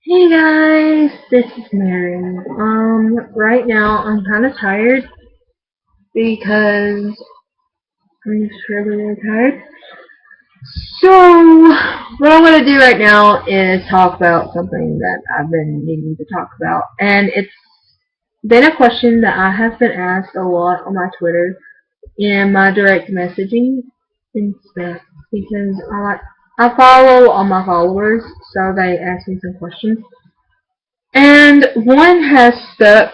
Hey guys, this is Mary. Right now I'm kind of tired because I'm just really tired. So, what I want to do right now is talk about something that I've been needing to talk about, and it's been a question that I have been asked a lot on my Twitter and my direct messaging and stuff because I follow all my followers, so they ask me some questions. And one has stuck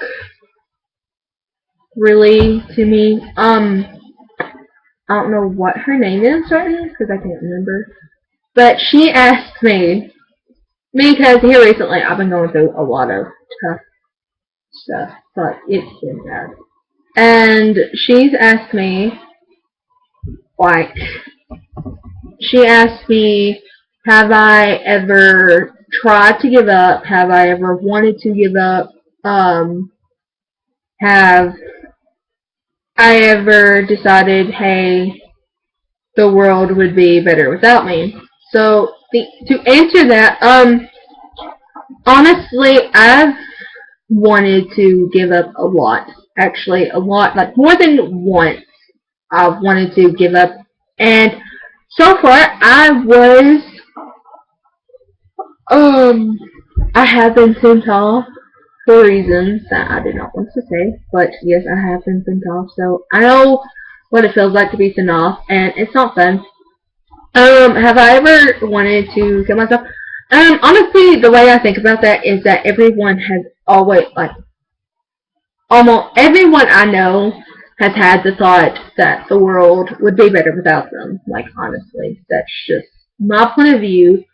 really to me. I don't know what her name is right now because I can't remember. But she asked me because here recently I've been going through a lot of tough stuff, but it's been bad. And she's asked me, like, she asked me, have I ever tried to give up? Have I ever wanted to give up? Have I ever decided, hey, the world would be better without me? So to answer that, honestly, I've wanted to give up a lot. Actually, a lot, like more than once. I've wanted to give up, and so far um, I have been sent off for reasons that I did not want to say. But yes, I have been sent off, so I know what it feels like to be sent off, and it's not fun. Have I ever wanted to kill myself? Honestly, the way I think about that is that everyone has always, like, almost everyone I know has had the thought that the world would be better without them. Like, honestly, that's just my point of view.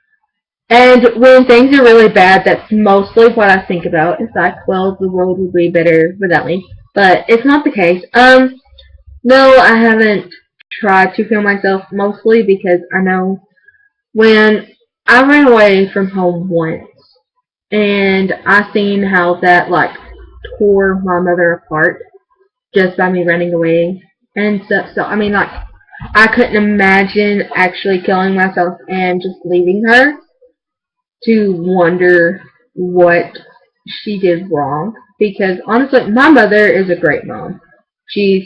And when things are really bad, that's mostly what I think about. It's like, well, the world would be better without me. But it's not the case. No, I haven't tried to kill myself, mostly because I know when I ran away from home once, and I seen how that like tore my mother apart just by me running away and stuff. So I mean, like, I couldn't imagine actually killing myself and just leaving her to wonder what she did wrong. Because honestly, my mother is a great mom. She's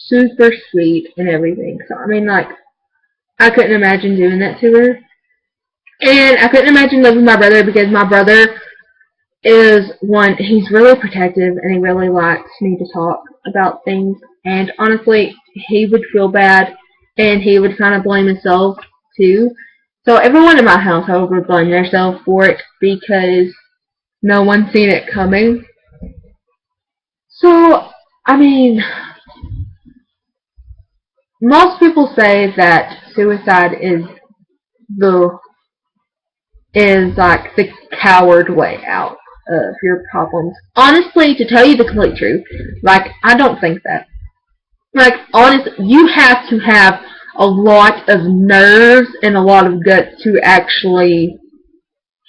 super sweet and everything. So I mean, like, I couldn't imagine doing that to her. And I couldn't imagine living with my brother because my brother is one, he's really protective and he really likes me to talk about things. And honestly, he would feel bad and he would kind of blame himself too. So everyone in my household would blame themselves for it because no one seen it coming. So, I mean, most people say that suicide the is like the coward way out of your problems. Honestly, to tell you the complete truth, like, I don't think that. Like, honestly, you have to have a lot of nerves and a lot of guts to actually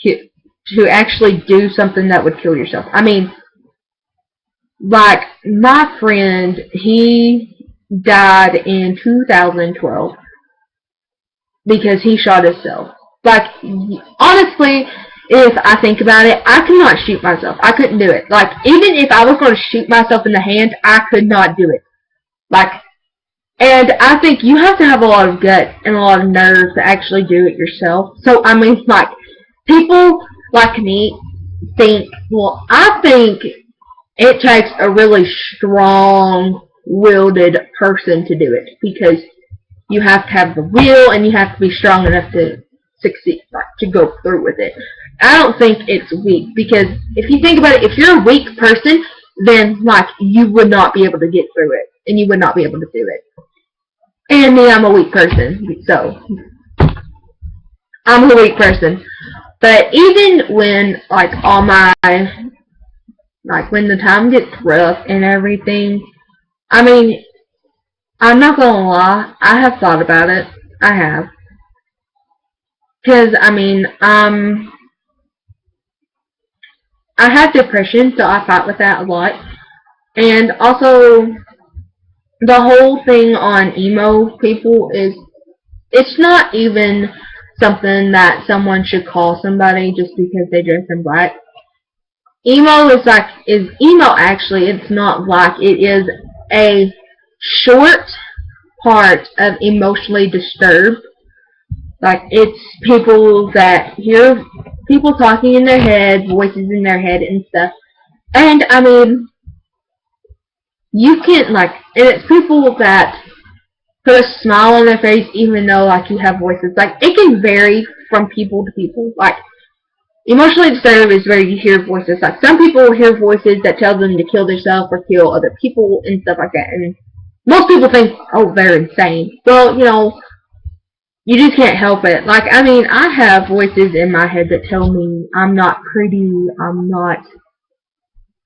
do something that would kill yourself. I mean, like, my friend, he died in 2012 because he shot himself. Like, honestly, if I think about it, I could not shoot myself. I couldn't do it. Like, even if I was going to shoot myself in the hand, I could not do it. Like, and I think you have to have a lot of gut and a lot of nerves to actually do it yourself. So, I mean, like, people like me think, well, I think it takes a really strong-willed person to do it because you have to have the will and you have to be strong enough to succeed, like to go through with it. I don't think it's weak because if you think about it, if you're a weak person, then like you would not be able to get through it and you would not be able to do it. And me, I'm a weak person, so I'm a weak person. But even when when the time gets rough and everything, I mean, I'm not gonna lie, I have thought about it. I have. Because, I mean, I have depression, so I fight with that a lot. And also, the whole thing on emo people is, it's not even something that someone should call somebody just because they dress in black. Emo is emo actually, it's not black. It is a short part of emotionally disturbed. Like, it's people that hear people talking in their head, voices in their head and stuff. And, I mean, you can, like, and it's people that put a smile on their face even though, like, you have voices. Like, it can vary from people to people. Like, emotionally disturbed is where you hear voices. Like, some people hear voices that tell them to kill themselves or kill other people and stuff like that. And most people think, oh, they're insane. Well, you know, you just can't help it. Like, I mean, I have voices in my head that tell me I'm not pretty, I'm not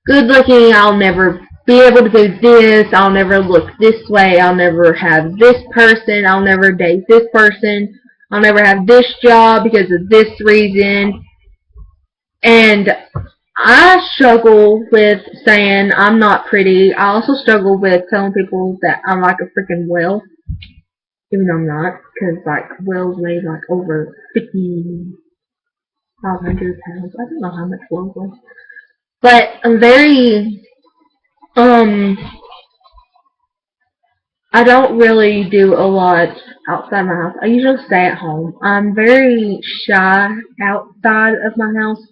good looking, I'll never be able to do this, I'll never look this way, I'll never have this person, I'll never date this person, I'll never have this job because of this reason. And I struggle with saying I'm not pretty. I also struggle with telling people that I'm like a freaking whale. Even though I'm not, because, like, whales weigh, like, over 5,500 pounds. I don't know how much whales weigh. But I'm very, I don't really do a lot outside my house. I usually stay at home. I'm very shy outside of my house,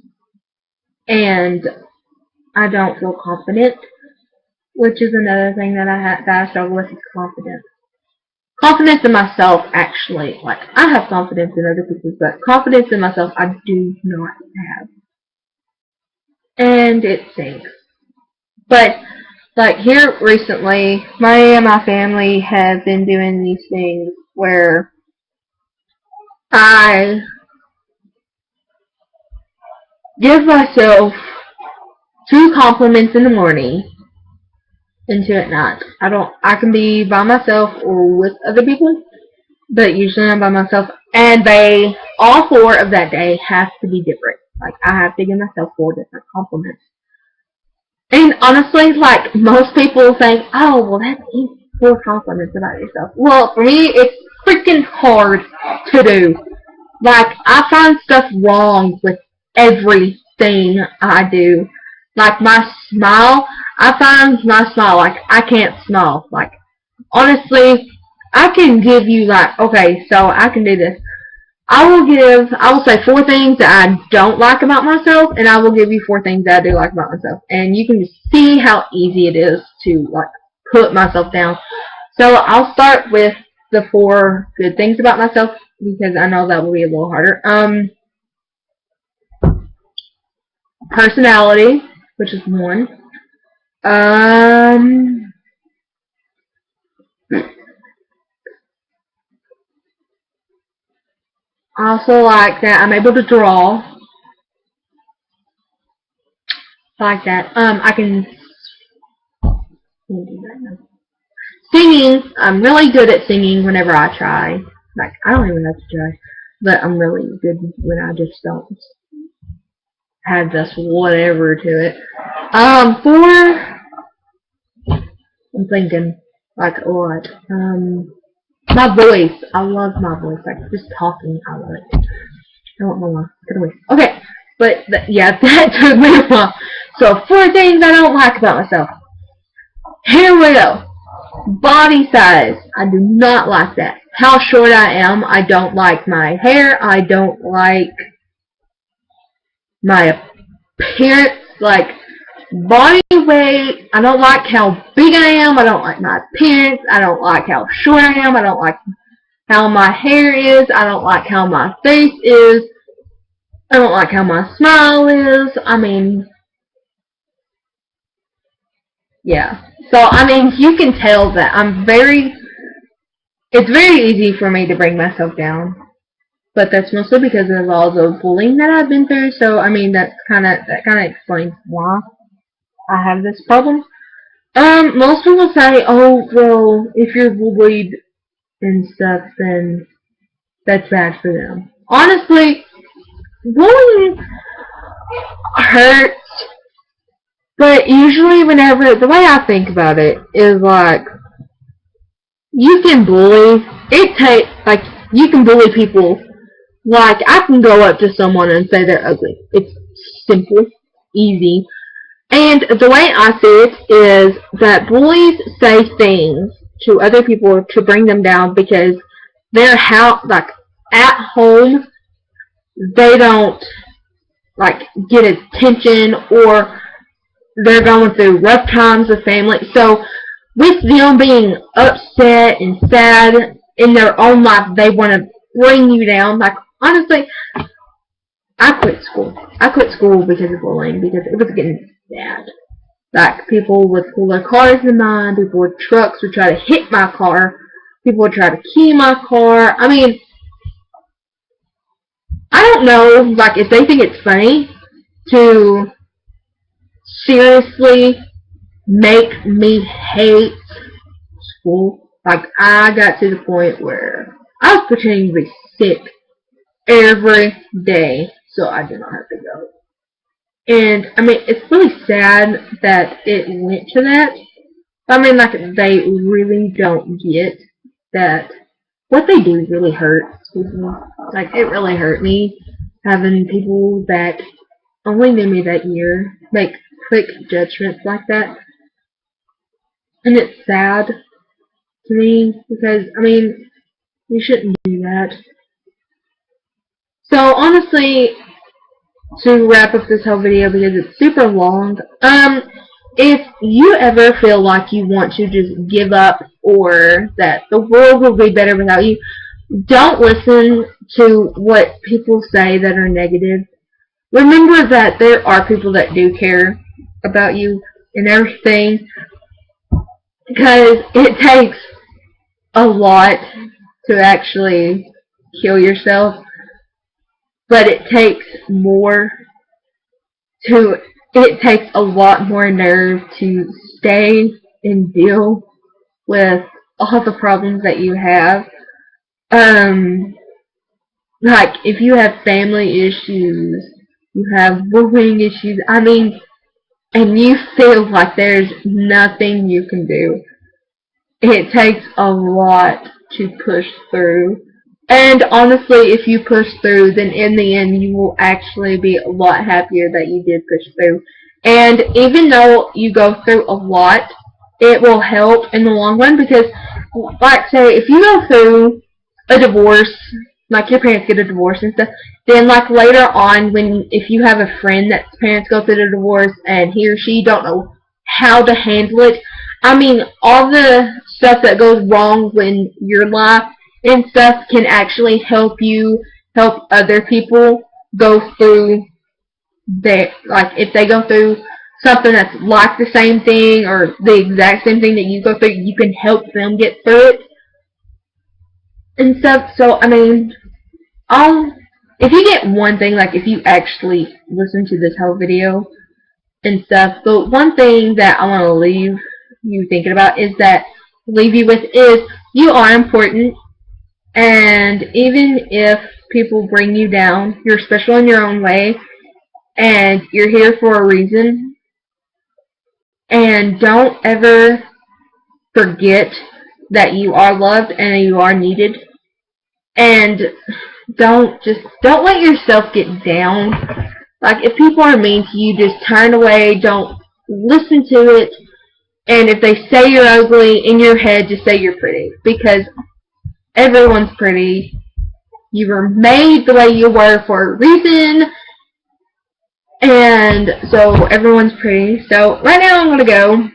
and I don't feel confident, which is another thing that I struggle with is confidence. Confidence in myself, actually. Like, I have confidence in other people, but confidence in myself, I do not have. And it stinks. But, like, here recently, my family have been doing these things where I give myself 2 compliments in the morning and 2 at night. I can be by myself or with other people, but usually I'm by myself, and all 4 of that day have to be different. Like, I have to give myself 4 different compliments. And honestly, like, most people think, oh, well, that's easy, 4 compliments about yourself. Well, for me, it's freaking hard to do. Like, I find stuff wrong with everything I do. Like, my smile, I find my smile, like, I can't smile. Like, honestly, I can give you, like, okay, so I can do this. I will say 4 things that I don't like about myself, and I will give you 4 things that I do like about myself. And you can see how easy it is to, like, put myself down. So I'll start with the 4 good things about myself, because I know that will be a little harder. Personality, which is 1. I also like that I'm able to draw. I like that. I can do that now. Singing, I'm really good at singing whenever I try. Like, I don't even have to try, but I'm really good when I just don't have this whatever to it. 4, I'm thinking, like, a lot. My voice, I love my voice. Like, just talking, I love it. I don't know why. Get away. Okay, but yeah, that took me a while. So 4 things I don't like about myself. Here we go. Body size. I do not like that. How short I am. I don't like my hair. I don't like my appearance. Like, body weight. I don't like how big I am. I don't like my appearance. I don't like how short I am. I don't like how my hair is. I don't like how my face is. I don't like how my smile is. I mean, yeah. So, I mean, you can tell that it's very easy for me to bring myself down. But that's mostly because of all the bullying that I've been through. So, I mean, that kind of explains why I have this problem. Most people say, oh, well, if you're bullied and stuff, then that's bad for them. Honestly, bullying hurts, but usually whenever, the way I think about it is like, you can bully, you can bully people Like, I can go up to someone and say they're ugly. It's simple, easy. And the way I see it is that bullies say things to other people to bring them down because they're like at home they don't like get attention, or they're going through rough times with family. So with them being upset and sad in their own life, they want to bring you down. Like, honestly, I quit school. I quit school because of bullying, because it was getting bad. Like, people would pull their cars in mine, people with trucks would try to hit my car, people would try to key my car. I mean, I don't know, like, if they think it's funny to seriously make me hate school. Like, I got to the point where I was pretending to be sick every day so I did not have to go. And, I mean, it's really sad that it went to that. I mean, like, they really don't get that what they do really hurts people. Like, it really hurt me having people that only knew me that year make quick judgments like that. And it's sad to me because, I mean, you shouldn't do that. So, honestly, to wrap up this whole video because it's super long, if you ever feel like you want to just give up or that the world will be better without you, don't listen to what people say that are negative. Remember that there are people that do care about you and everything, because it takes a lot to actually kill yourself, but it takes a lot more nerve to stay and deal with all the problems that you have. Like, if you have family issues, you have bullying issues, I mean, and you feel like there's nothing you can do, it takes a lot to push through. And honestly, if you push through, then in the end, you will actually be a lot happier that you did push through. And even though you go through a lot, it will help in the long run because, like, say, if you go through a divorce, like your parents get a divorce and stuff, then like later on, if you have a friend that's parents go through the divorce and he or she don't know how to handle it, I mean, all the stuff that goes wrong in your life and stuff can actually help you help other people go through like, if they go through something that's like the same thing or the exact same thing that you go through, you can help them get through it and stuff. So, I mean, if you get one thing, like if you actually listen to this whole video and stuff, the one thing that I want to leave you thinking about is you are important, and even if people bring you down, you're special in your own way, and you're here for a reason. And don't ever forget that you are loved and you are needed. And don't let yourself get down. Like, if people are mean to you, just turn away, don't listen to it. And if they say you're ugly, in your head, just say you're pretty. Because everyone's pretty. You were made the way you were for a reason. And so everyone's pretty. So right now I'm going to go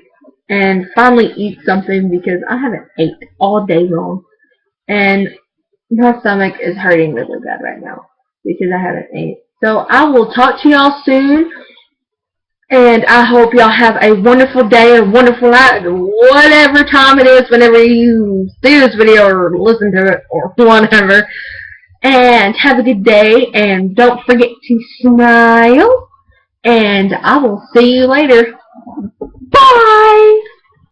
and finally eat something because I haven't ate all day long. And my stomach is hurting really bad right now because I haven't ate. So I will talk to y'all soon. And I hope y'all have a wonderful day or wonderful night, whatever time it is whenever you see this video or listen to it or whatever. And have a good day. And don't forget to smile. And I will see you later. Bye!